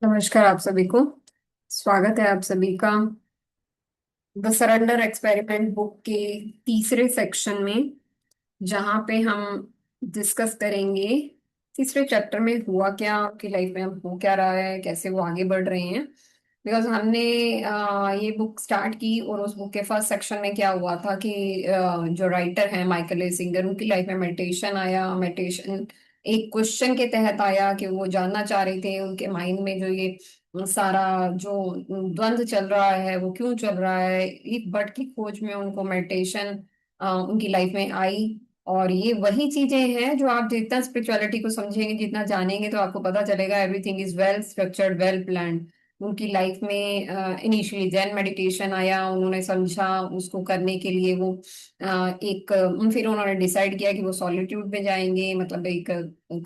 नमस्कार आप सभी को। स्वागत है आप सभी का द सरेंडर एक्सपेरिमेंट बुक के तीसरे सेक्शन में, जहाँ पे हम डिस्कस करेंगे तीसरे चैप्टर में हुआ क्या, आपकी लाइफ में अब हो क्या रहा है, कैसे वो आगे बढ़ रहे हैं। बिकॉज हमने ये बुक स्टार्ट की और उस बुक के फर्स्ट सेक्शन में क्या हुआ था कि जो राइटर हैं माइकल ए सिंगर, उनकी लाइफ में मेडिटेशन आया। मेडिटेशन एक क्वेश्चन के तहत आया कि वो जानना चाह रहे थे उनके माइंड में जो ये सारा जो द्वंद्व चल रहा है वो क्यों चल रहा है। एक बट की खोज में उनको मेडिटेशन उनकी लाइफ में आई। और ये वही चीजें हैं जो आप जितना स्पिरिचुअलिटी को समझेंगे, जितना जानेंगे, तो आपको पता चलेगा everything is well structured, well planned. उनकी लाइफ में इनिशियली जैन मेडिटेशन आया, उन्होंने समझा उसको करने के लिए वो फिर उन्होंने डिसाइड किया कि वो सॉलिट्यूड में जाएंगे, मतलब एक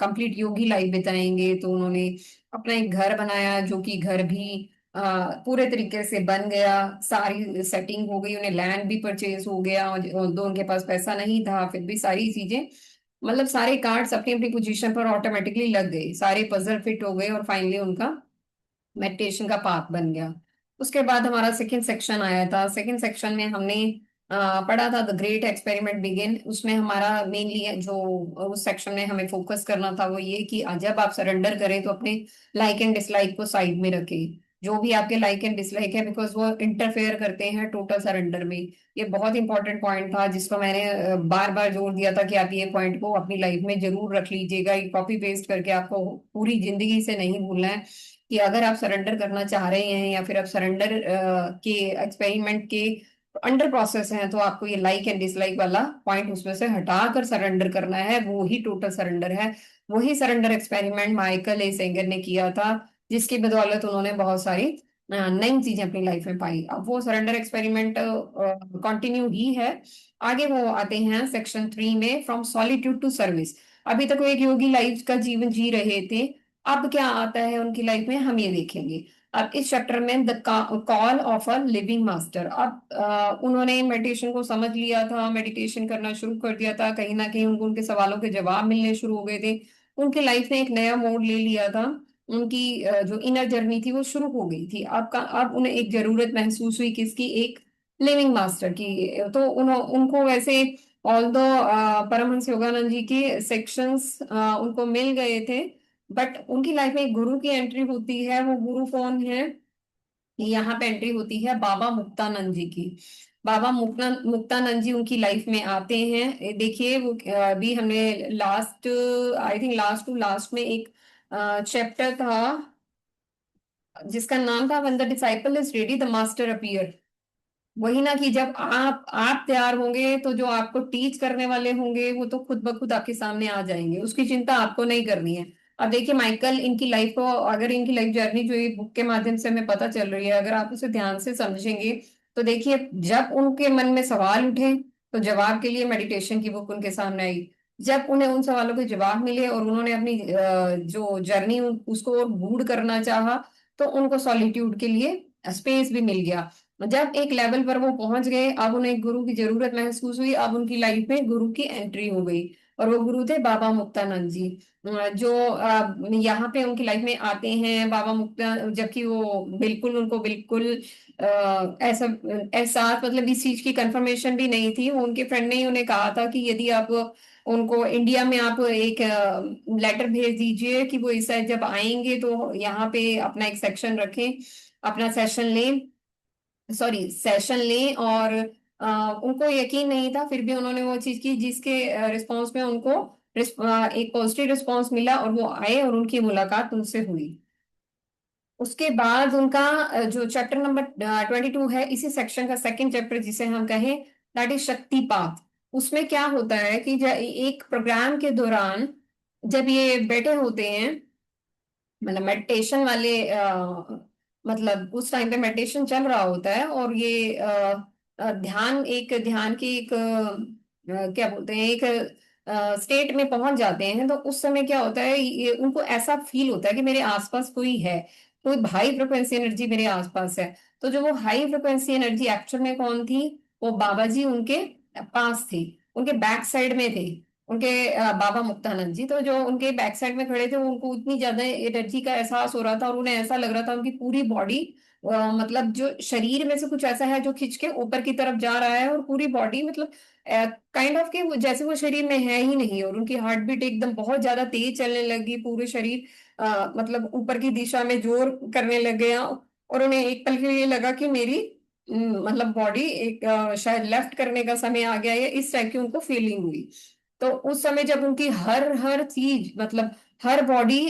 कंप्लीट योगी लाइफ बिताएंगे। तो उन्होंने अपना एक घर बनाया, जो कि घर भी पूरे तरीके से बन गया, सारी सेटिंग हो गई, उन्हें लैंड भी परचेज हो गया। और दो उनके पास पैसा नहीं था, फिर भी सारी चीजें, मतलब सारे कार्ड्स अपनी अपनी पोजीशन पर ऑटोमेटिकली लग गए, सारे पजल फिट हो गए और फाइनली उनका मेडिटेशन का पाथ बन गया। उसके बाद हमारा सेकंड सेक्शन आया था। सेकंड सेक्शन में हमने पढ़ा था द ग्रेट एक्सपेरिमेंट बिगिन। उसमें हमारा मेनली जो उस सेक्शन में हमें फोकस करना था वो ये कि जब आप सरेंडर करें तो अपने लाइक एंड डिसलाइक को साइड में रखें। जो भी आपके लाइक एंड डिसलाइक है, बिकॉज वो इंटरफेयर करते हैं टोटल सरेंडर में। ये बहुत इंपॉर्टेंट पॉइंट था जिसको मैंने बार बार जोर दिया था कि आप ये पॉइंट को अपनी लाइफ में जरूर रख लीजिएगा। ये कॉपी पेस्ट करके आपको पूरी जिंदगी से नहीं भूलना है कि अगर आप सरेंडर करना चाह रहे हैं या फिर आप सरेंडर के एक्सपेरिमेंट के अंडर प्रोसेस हैं, तो आपको ये लाइक एंड डिसलाइक वाला पॉइंट उसमें से हटाकर सरेंडर करना है। वो ही टोटल सरेंडर है। वही सरेंडर एक्सपेरिमेंट माइकल ए सेंगर ने किया था, जिसकी बदौलत उन्होंने बहुत सारी नई चीजें अपनी लाइफ में पाई। अब वो सरेंडर एक्सपेरिमेंट कंटिन्यू ही है। आगे वो आते हैं सेक्शन 3 में, फ्रॉम सॉलिट्यूड टू सर्विस। अभी तक वो एक योगी लाइफ का जीवन जी रहे थे। अब क्या आता है उनकी लाइफ में, हम ये देखेंगे। अब इस चैप्टर में the call of a living master. अब उन्होंने मेडिटेशन को समझ लिया था, मेडिटेशन करना शुरू कर दिया था, कहीं ना कहीं उनको उनके सवालों के जवाब मिलने शुरू हो गए थे। उनकी लाइफ ने एक नया मोड़ ले लिया था। उनकी जो इनर जर्नी थी वो शुरू हो गई थी। अब उन्हें एक जरूरत महसूस हुई किसकी, एक लिविंग मास्टर की। तो उनको वैसे ऑल दो परमहंस योगानंद जी के सेक्शंस उनको मिल गए थे, बट उनकी लाइफ में एक गुरु की एंट्री होती है। वो गुरु कौन है, यहाँ पे एंट्री होती है बाबा मुक्तानंद जी की। बाबा मुक्तानंद जी उनकी लाइफ में आते हैं। देखिए वो अभी हमने last, I think last to last में एक चैप्टर था जिसका नाम था when the disciple is ready the master appear. वही ना, कि जब आप तैयार होंगे तो जो आपको टीच करने वाले होंगे वो तो खुद ब खुद आपके सामने आ जाएंगे, उसकी चिंता आपको नहीं करनी है। अब देखिए माइकल, इनकी लाइफ को अगर इनकी लाइफ जर्नी जो ये बुक के माध्यम से हमें पता चल रही है, अगर आप उसे ध्यान से समझेंगे तो देखिए जब उनके मन में सवाल उठे तो जवाब के लिए मेडिटेशन की बुक उनके सामने आई। जब उन्हें उन सवालों के जवाब मिले और उन्होंने अपनी जो जर्नी उसको और गूढ़ करना चाहा, तो उनको सॉलिट्यूड के लिए स्पेस भी मिल गया। जब एक लेवल पर वो पहुंच गए, अब उन्हें एक गुरु की जरूरत महसूस हुई। अब उनकी लाइफ में गुरु की एंट्री हो गई और वो गुरु थे बाबा मुक्तानंद जी। जो यहाँ पे उनकी लाइफ में आते हैं बाबा मुक्ता, जबकि वो बिल्कुल उनको बिल्कुल ऐसा एहसास, मतलब इस चीज की कंफर्मेशन भी नहीं थी। वो उनके फ्रेंड ने ही उन्हें कहा था कि यदि आप उनको इंडिया में आप एक लेटर भेज दीजिए कि वो इस साइड जब आएंगे तो यहाँ पे अपना एक सेक्शन रखें, अपना सेशन लें, सॉरी सेशन लें। और उनको यकीन नहीं था, फिर भी उन्होंने वो चीज की जिसके रिस्पॉन्स में उनको एक पॉजिटिव रिस्पॉन्स मिला और वो आए और उनकी मुलाकात उनसे हुई। उसके बाद उनका जो चैप्टर नंबर 22 है, इसी सेक्शन का सेकंड चैप्टर जिसे हम कहें दैट इज शक्तिपात। उसमें क्या होता है कि एक प्रोग्राम के दौरान जब ये बैठे होते हैं, मतलब मेडिटेशन वाले मतलब उस टाइम पे मेडिटेशन चल रहा होता है और ये ध्यान की एक क्या बोलते हैं, एक स्टेट में पहुंच जाते हैं। तो उस समय क्या होता है, ये उनको ऐसा फील होता है कि मेरे आसपास कोई है, कोई हाई फ्रिक्वेंसी एनर्जी मेरे आसपास है। तो जो वो हाई फ्रिक्वेंसी एनर्जी एक्चुअल में कौन थी, वो बाबा जी उनके पास थी, उनके बैक साइड में थे। उनके बाबा मुक्तानंद जी, तो जो उनके बैक साइड में खड़े थे उनको इतनी ज्यादा एनर्जी का एहसास हो रहा था और उन्हें ऐसा लग रहा था उनकी पूरी बॉडी, मतलब जो शरीर में से कुछ ऐसा है जो खिंच के ऊपर की तरफ जा रहा है, और पूरी बॉडी मतलब काइंड ऑफ के जैसे वो शरीर में है ही नहीं, और उनकी हार्ट बीट एकदम बहुत ज्यादा तेज चलने लगी, पूरे शरीर मतलब ऊपर की दिशा में जोर करने लग गया, और उन्हें एक पल के लिए लगा कि मेरी मतलब बॉडी एक शायद लेफ्ट करने का समय आ गया है, इस टाइप की उनको फीलिंग हुई। तो उस समय जब उनकी हर हर चीज मतलब हर बॉडी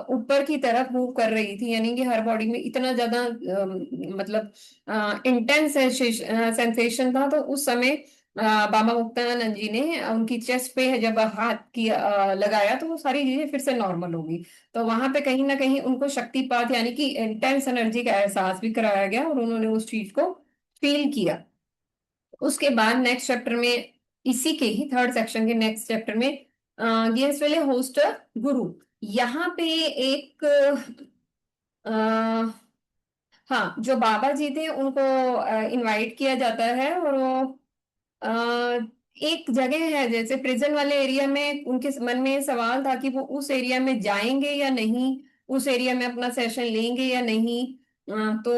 ऊपर की तरफ मूव कर रही थी, यानी कि हर बॉडी में इतना ज्यादा मतलब इंटेंस सेंसेशन था, तो उस समय बाबा मुक्तानंद जी ने उनकी चेस्ट पे जब हाथ की लगाया तो वो सारी चीजें फिर से नॉर्मल हो गई। तो वहां पे कहीं ना कहीं उनको शक्तिपात यानी कि इंटेंस एनर्जी का एहसास भी कराया गया, और उन्होंने उस चीज को फील किया। उसके बाद नेक्स्ट चैप्टर में, इसी के ही थर्ड सेक्शन के नेक्स्ट चैप्टर में, गेम्स वाले होस्ट गुरु, यहाँ पे एक हाँ, जो बाबा जी थे उनको इनवाइट किया जाता है, और वो अ, एक जगह है जैसे प्रिजन वाले एरिया में, उनके मन में ये सवाल था कि वो उस एरिया में जाएंगे या नहीं, उस एरिया में अपना सेशन लेंगे या नहीं। तो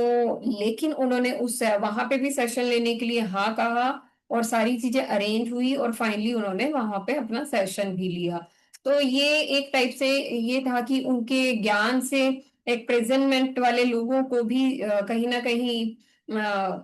लेकिन उन्होंने उस वहां पे भी सेशन लेने के लिए हाँ कहा, और सारी चीजें अरेंज हुई, और फाइनली उन्होंने वहां पे अपना सेशन भी लिया। तो ये एक टाइप से ये था कि उनके ज्ञान से एक प्रेजेंटमेंट वाले लोगों को भी कहीं ना कहीं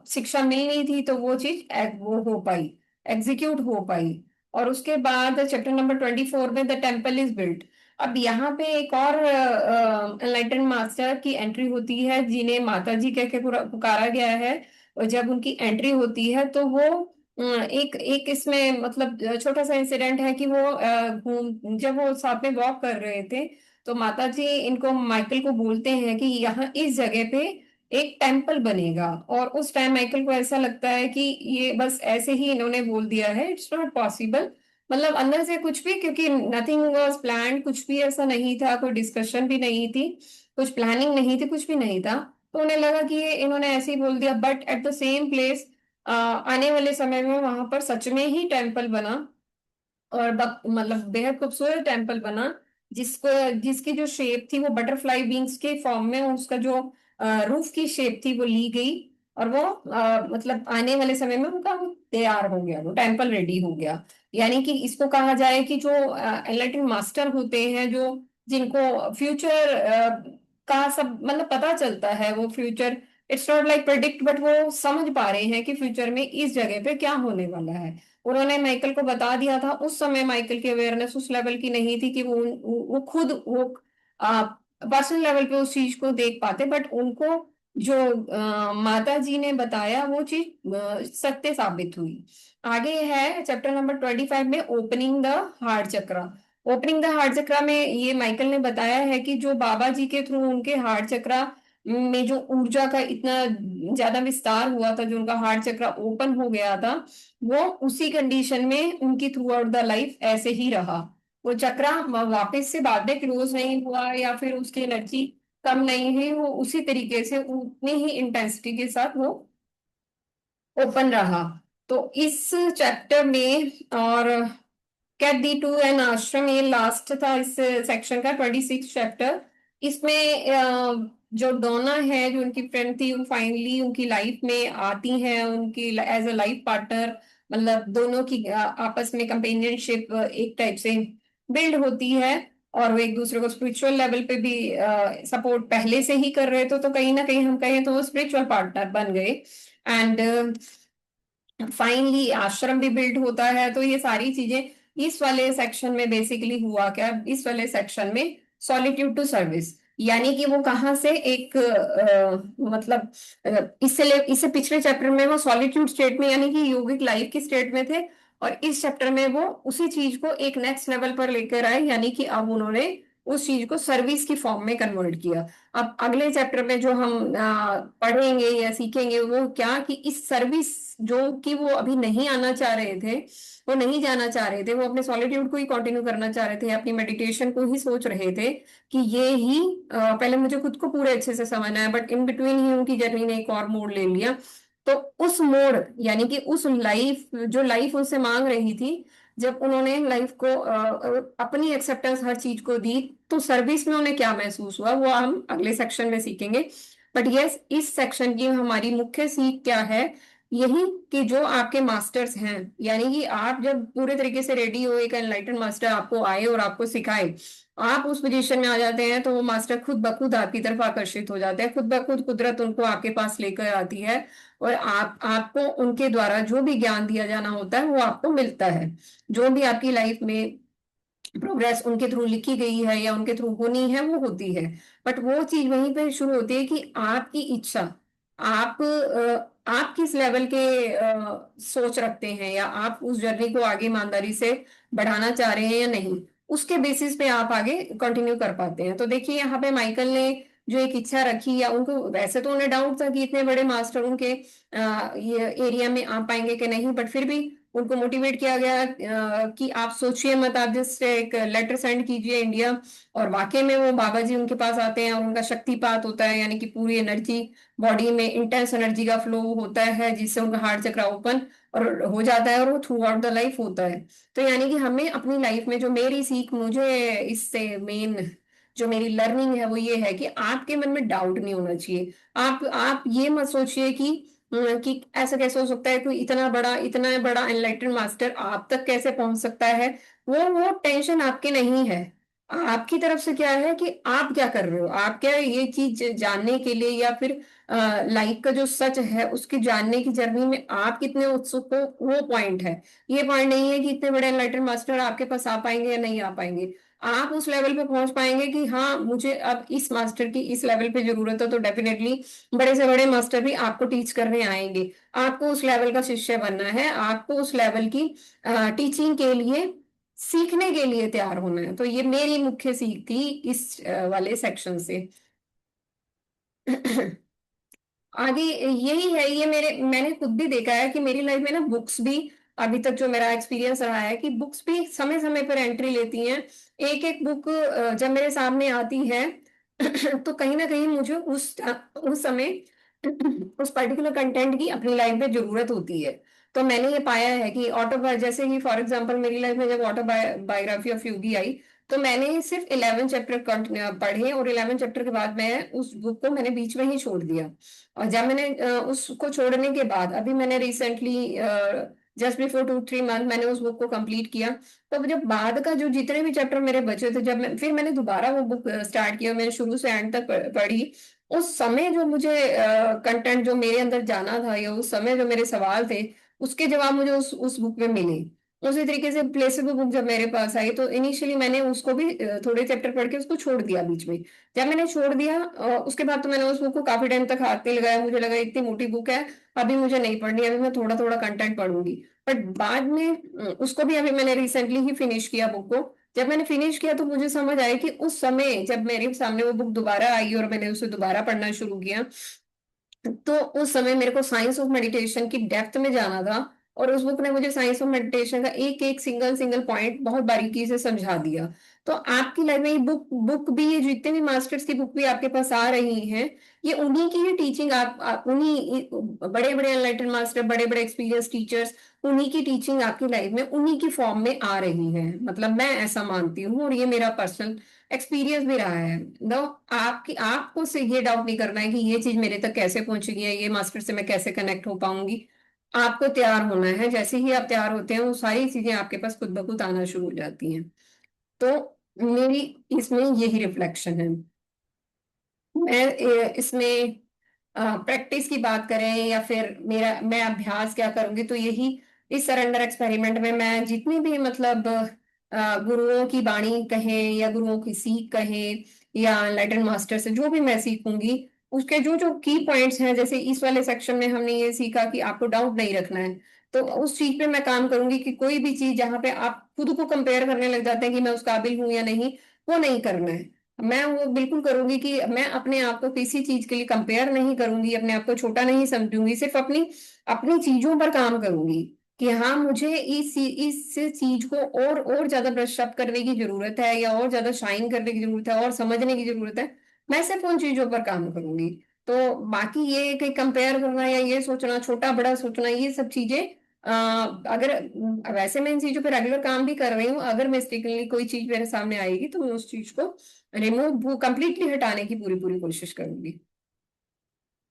शिक्षा मिल रही थी, तो वो चीज वो हो पाई, एग्जीक्यूट हो पाई। और उसके बाद चैप्टर नंबर 24 में द टेम्पल इज बिल्ट। अब यहाँ पे एक और एनलाइटन मास्टर की एंट्री होती है, जिन्हें माता जी कह के पुकारा गया है। और जब उनकी एंट्री होती है तो वो एक एक इसमें मतलब छोटा सा इंसिडेंट है कि वो घूम जब वो साथ में वॉक कर रहे थे, तो माता जी इनको माइकल को बोलते हैं कि यहाँ इस जगह पे एक टेम्पल बनेगा। और उस टाइम माइकल को ऐसा लगता है कि ये बस ऐसे ही इन्होंने बोल दिया है, इट्स नॉट पॉसिबल, मतलब अंदर से कुछ भी, क्योंकि नथिंग वाज प्लान, कुछ भी ऐसा नहीं था, कोई डिस्कशन भी नहीं थी, कुछ प्लानिंग नहीं थी, कुछ भी नहीं था। तो उन्हें लगा कि ये इन्होंने ऐसे ही बोल दिया, but at the same place आने वाले समय में वहां पर सच में ही टेम्पल बना, और मतलब बेहद खूबसूरत टेम्पल बना, जिसको जिसकी जो शेप थी वो बटरफ्लाई विंग्स के फॉर्म में, उसका जो रूफ की शेप थी वो ली गई, और वो मतलब आने वाले समय में उनका वो तैयार हो गया, वो टेम्पल रेडी हो गया। यानी कि इसको कहा जाए कि जो एनलाइटन मास्टर होते हैं, जो जिनको फ्यूचर का सब मतलब पता चलता है, वो future it's not like predict, but वो समझ पा रहे हैं कि फ्यूचर में इस जगह पे क्या होने वाला है। उन्होंने माइकल को बता दिया था। उस समय माइकल की अवेयरनेस उस लेवल की नहीं थी कि वो खुद वो पर्सनल लेवल पे उस चीज को देख पाते, बट उनको जो माता जी ने बताया वो चीज सत्य साबित हुई। आगे है चैप्टर नंबर 25 में, opening the heart chakra. Opening the heart chakra में ये माइकल ने बताया है कि जो बाबा जी के थ्रू उनके हार्ट चक्रा में जो ऊर्जा का इतना ज्यादा विस्तार हुआ था, जो उनका हार्ट चक्रा ओपन हो गया था, वो उसी कंडीशन में उनकी थ्रू आउट द लाइफ ऐसे ही रहा। वो चक्रा वापस से बाद में क्लोज नहीं हुआ, या फिर उसकी एनर्जी कम नहीं हुई, वो उसी तरीके से उतनी ही इंटेंसिटी के साथ वो ओपन रहा। तो इस चैप्टर में, और कैट दी टू एन आश्रम, ये लास्ट था इस सेक्शन का, 26 चैप्टर। इसमें जो डोना है, जो उनकी फ्रेंड थी, वो फाइनली उनकी लाइफ में आती है, उनकी एज अ लाइफ पार्टनर, मतलब दोनों की आपस में कंपेनियनशिप एक टाइप से बिल्ड होती है, और वो एक दूसरे को स्पिरिचुअल लेवल पे भी सपोर्ट पहले से ही कर रहे थे, तो कहीं ना कहीं हम कहें तो वो स्पिरिचुअल पार्टनर बन गए। एंड फाइनली आश्रम भी बिल्ड होता है। तो ये सारी चीजें इस वाले सेक्शन में बेसिकली हुआ क्या, इस वाले सेक्शन में सॉलिट्यूड टू सर्विस, यानी कि वो कहाँ से एक मतलब इससे पिछले चैप्टर में वो सॉलिट्यूड स्टेट में यानी कि योगिक लाइफ की स्टेट में थे, और इस चैप्टर में वो उसी चीज को एक नेक्स्ट लेवल पर लेकर आए, यानी कि अब उन्होंने उस चीज को सर्विस की फॉर्म में कन्वर्ट किया। अब अगले चैप्टर में जो हम पढ़ेंगे या सीखेंगे वो क्या, कि इस सर्विस जो कि वो अभी नहीं आना चाह रहे थे, वो नहीं जाना चाह रहे थे, वो अपने सॉलिट्यूड को ही कंटिन्यू करना चाह रहे थे, अपनी मेडिटेशन को ही सोच रहे थे कि ये ही पहले मुझे खुद को पूरे अच्छे से समझना है, बट इन बिटवीन ही उनकी जर्नी ने एक और मोड़ ले लिया। तो उस मोड़ यानी कि उस लाइफ जो लाइफ उनसे मांग रही थी, जब उन्होंने लाइफ को अपनी एक्सेप्टेंस हर चीज को दी, तो सर्विस में उन्हें क्या महसूस हुआ वो हम अगले सेक्शन में सीखेंगे। बट यस, इस सेक्शन की हमारी मुख्य सीख क्या है, यही कि जो आपके मास्टर्स हैं, यानी कि आप जब पूरे तरीके से रेडी हो, एक एनलाइटन मास्टर आपको आए और आपको सिखाए, आप उस पोजीशन में आ जाते हैं, तो वो मास्टर खुद ब खुद आपकी तरफ आकर्षित हो जाते हैं, खुद ब खुद कुदरत उनको आपके पास लेकर आती है, और आपको उनके द्वारा जो भी ज्ञान दिया जाना होता है वो आपको मिलता है। जो भी आपकी लाइफ में प्रोग्रेस उनके थ्रू लिखी गई है या उनके थ्रू होनी है वो होती है। बट वो चीज वहीं पे शुरू होती है कि आपकी इच्छा, आप किस लेवल के सोच रखते हैं, या आप उस जर्नी को आगे ईमानदारी से बढ़ाना चाह रहे हैं या नहीं, उसके बेसिस पे आप आगे कंटिन्यू कर पाते हैं। तो देखिए यहाँ पे माइकल ने जो एक इच्छा रखी, या उनको वैसे तो उन्हें डाउट था कि इतने बड़े मास्टर उनके ये एरिया में आ पाएंगे कि नहीं, बट फिर भी उनको मोटिवेट किया गया कि आप सोचिए मत, आप जस्ट एक लेटर सेंड कीजिए इंडिया। और वाकई में वो बाबा जी उनके पास आते हैं और उनका शक्तिपात होता है, यानी कि पूरी एनर्जी बॉडी में, इंटेंस एनर्जी का फ्लो होता है, जिससे उनका हार्ट चक्र ओपन और हो जाता है, और वो थ्रू आउट द लाइफ होता है। तो यानी कि हमें अपनी लाइफ में, जो मेरी सीख मुझे इससे मेन जो मेरी लर्निंग है वो ये है कि आपके मन में डाउट नहीं होना चाहिए। आप ये मत सोचिए कि ऐसा कैसे हो सकता है, कोई इतना बड़ा एनलाइटन मास्टर आप तक कैसे पहुंच सकता है। वो टेंशन आपके नहीं है। आपकी तरफ से क्या है कि आप क्या कर रहे हो, आप क्या ये चीज जानने के लिए, या फिर लाइफ का जो सच है उसकी जानने की जर्नी में आप कितने उत्सुक हो, वो पॉइंट है। ये पॉइंट नहीं है कि इतने बड़े एनलाइटन मास्टर आपके पास आ पाएंगे या नहीं आ पाएंगे। आप उस लेवल पे पहुंच पाएंगे कि हाँ, मुझे अब इस मास्टर की इस लेवल पे जरूरत है, तो डेफिनेटली बड़े से बड़े मास्टर भी आपको टीच करने आएंगे। आपको उस लेवल का शिष्य बनना है, आपको उस लेवल की टीचिंग के लिए, सीखने के लिए तैयार होना है। तो ये मेरी मुख्य सीख थी इस वाले सेक्शन से। आगे यही है, ये मैंने खुद भी देखा है कि मेरी लाइफ में ना बुक्स भी, अभी तक जो मेरा एक्सपीरियंस रहा है कि बुक्स भी समय समय पर एंट्री लेती हैं। एक एक बुक जब मेरे सामने आती है तो कहीं ना कहीं मुझे उस समय उस पर्टिकुलर कंटेंट की अपनी लाइफ में जरूरत होती है। तो मैंने ये पाया है कि ऑटो, जैसे कि फॉर एग्जांपल मेरी लाइफ में जब ऑटोबायोग्राफी ऑफ योगी आई, तो मैंने सिर्फ 11 चैप्टर पढ़े, और 11 चैप्टर के बाद मैं उस बुक को मैंने बीच में ही छोड़ दिया। और जब मैंने उसको छोड़ने के बाद, अभी मैंने रिसेंटली जस्ट बिफोर 2-3 मंथ मैंने उस बुक को कंप्लीट किया। तो जब बाद का जो जितने भी चैप्टर मेरे बचे थे, फिर मैंने दोबारा वो बुक स्टार्ट किया, मैंने शुरू से एंड तक पढ़ी। उस समय जो मुझे कंटेंट जो मेरे अंदर जाना था, या उस समय जो मेरे सवाल थे, उसके जवाब मुझे उस बुक में मिले। उसी तरीके से प्लेसेबल बुक जब मेरे पास आई, तो इनिशियली मैंने उसको भी थोड़े चैप्टर पढ़ के उसको छोड़ दिया बीच में। जब मैंने छोड़ दिया उसके बाद तो मैंने उस बुक को काफी टाइम तक हाथ नहीं लगाया, मुझे लगा इतनी मोटी बुक है, अभी मुझे नहीं पढ़नी, अभी मैं थोड़ा थोड़ा कंटेंट पढ़ूंगी। बट बाद में उसको भी अभी मैंने रिसेंटली ही फिनिश किया बुक को। जब मैंने फिनिश किया तो मुझे समझ आया कि उस समय जब मेरे सामने वो बुक दोबारा आई और मैंने उसे दोबारा पढ़ना शुरू किया, तो उस समय मेरे को साइंस ऑफ मेडिटेशन की डेप्थ में जाना था। और उस बुक ने मुझे साइंस ऑफ मेडिटेशन का एक एक सिंगल सिंगल पॉइंट बहुत बारीकी से समझा दिया। तो आपकी लाइफ में ये बुक बुक भी, ये जितने भी मास्टर्स की बुक भी आपके पास आ रही हैं, ये उन्हीं की ही टीचिंग, आप उन्हीं बड़े बड़े एनलाइटन मास्टर, बड़े बड़े एक्सपीरियंस टीचर्स, उन्हीं की टीचिंग आपकी लाइफ में उन्हीं की फॉर्म में आ रही है। मतलब मैं ऐसा मानती हूँ, और ये मेरा पर्सनल एक्सपीरियंस भी रहा है। नो, आपको से ये डाउट नहीं करना है कि ये चीज मेरे तक कैसे पहुंचेगी, या ये मास्टर से मैं कैसे कनेक्ट हो पाऊंगी। आपको तैयार होना है, जैसे ही आप तैयार होते हैं वो सारी चीजें आपके पास खुद ब खुद आना शुरू हो जाती हैं। तो मेरी इसमें यही रिफ्लेक्शन है। इसमें प्रैक्टिस की बात करें, या फिर मैं अभ्यास क्या करूंगी, तो यही इस सरेंडर एक्सपेरिमेंट में मैं जितनी भी मतलब गुरुओं की बाणी कहें, या गुरुओं की सीख कहें, या एनलाइटन मास्टर से जो भी मैं सीखूंगी, उसके जो जो की पॉइंट्स हैं, जैसे इस वाले सेक्शन में हमने ये सीखा कि आपको डाउट नहीं रखना है, तो उस चीज पे मैं काम करूंगी कि कोई भी चीज जहां पे आप खुद को कंपेयर करने लग जाते हैं कि मैं उस काबिल हूं या नहीं, वो नहीं करना है। मैं वो बिल्कुल करूंगी कि मैं अपने आप को किसी चीज के लिए कंपेयर नहीं करूंगी, अपने आप को छोटा नहीं समझूंगी, सिर्फ अपनी अपनी चीजों पर काम करूंगी कि हाँ, मुझे इस चीज को और ज्यादा ब्रश अप करने की जरूरत है, या और ज्यादा शाइन करने की जरूरत है, और समझने की जरूरत है। मैं सिर्फ उन चीजों पर काम करूंगी। तो बाकी ये कि कंपेयर करना, या ये सोचना, छोटा बड़ा सोचना, ये सब चीजें अगर वैसे मैं इन चीजों पे रेगुलर काम भी कर रही हूँ, अगर मिस्टेकली कोई चीज मेरे सामने आएगी तो मैं उस चीज को रिमूव कंप्लीटली हटाने की पूरी पूरी कोशिश करूंगी।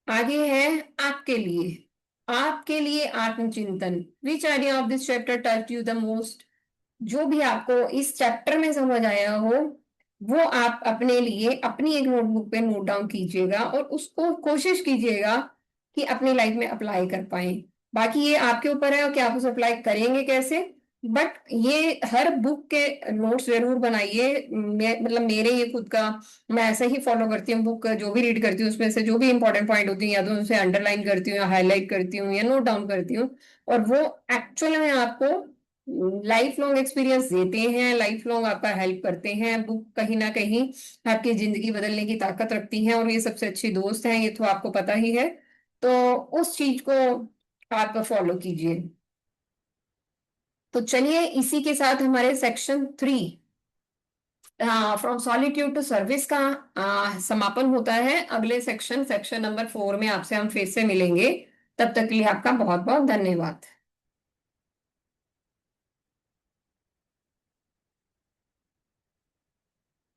आगे है आपके लिए। आपके लिए आत्मचिंतन। विच idea of this chapter touch you the most. जो भी आपको इस चैप्टर में समझ आया हो, वो आप अपने लिए अपनी एक नोटबुक पे नोट डाउन कीजिएगा और उसको कोशिश कीजिएगा कि अपनी लाइफ में अप्लाई कर पाए। बाकी ये आपके ऊपर है कि आप उसे अप्लाई करेंगे कैसे। बट ये हर बुक के नोट्स जरूर बनाइए। मतलब मेरे ये खुद का, मैं ऐसा ही फॉलो करती हूँ। बुक जो भी रीड करती हूँ उसमें से जो भी इंपॉर्टेंट पॉइंट होती है या तो उसे अंडरलाइन करती हूँ या हाईलाइट करती हूँ या नोट डाउन करती हूँ। और वो एक्चुअल में आपको लाइफ लॉन्ग एक्सपीरियंस देते हैं, लाइफ लॉन्ग आपका हेल्प करते हैं। बुक कहीं ना कहीं आपकी जिंदगी बदलने की ताकत रखती है और ये सबसे अच्छी दोस्त हैं, ये तो आपको पता ही है। तो उस चीज को आप फॉलो कीजिए। तो चलिए इसी के साथ हमारे section 3 from solitude to service का समापन होता है। अगले सेक्शन सेक्शन नंबर 4 में आपसे हम फिर से मिलेंगे। तब तक के लिए आपका बहुत बहुत धन्यवाद।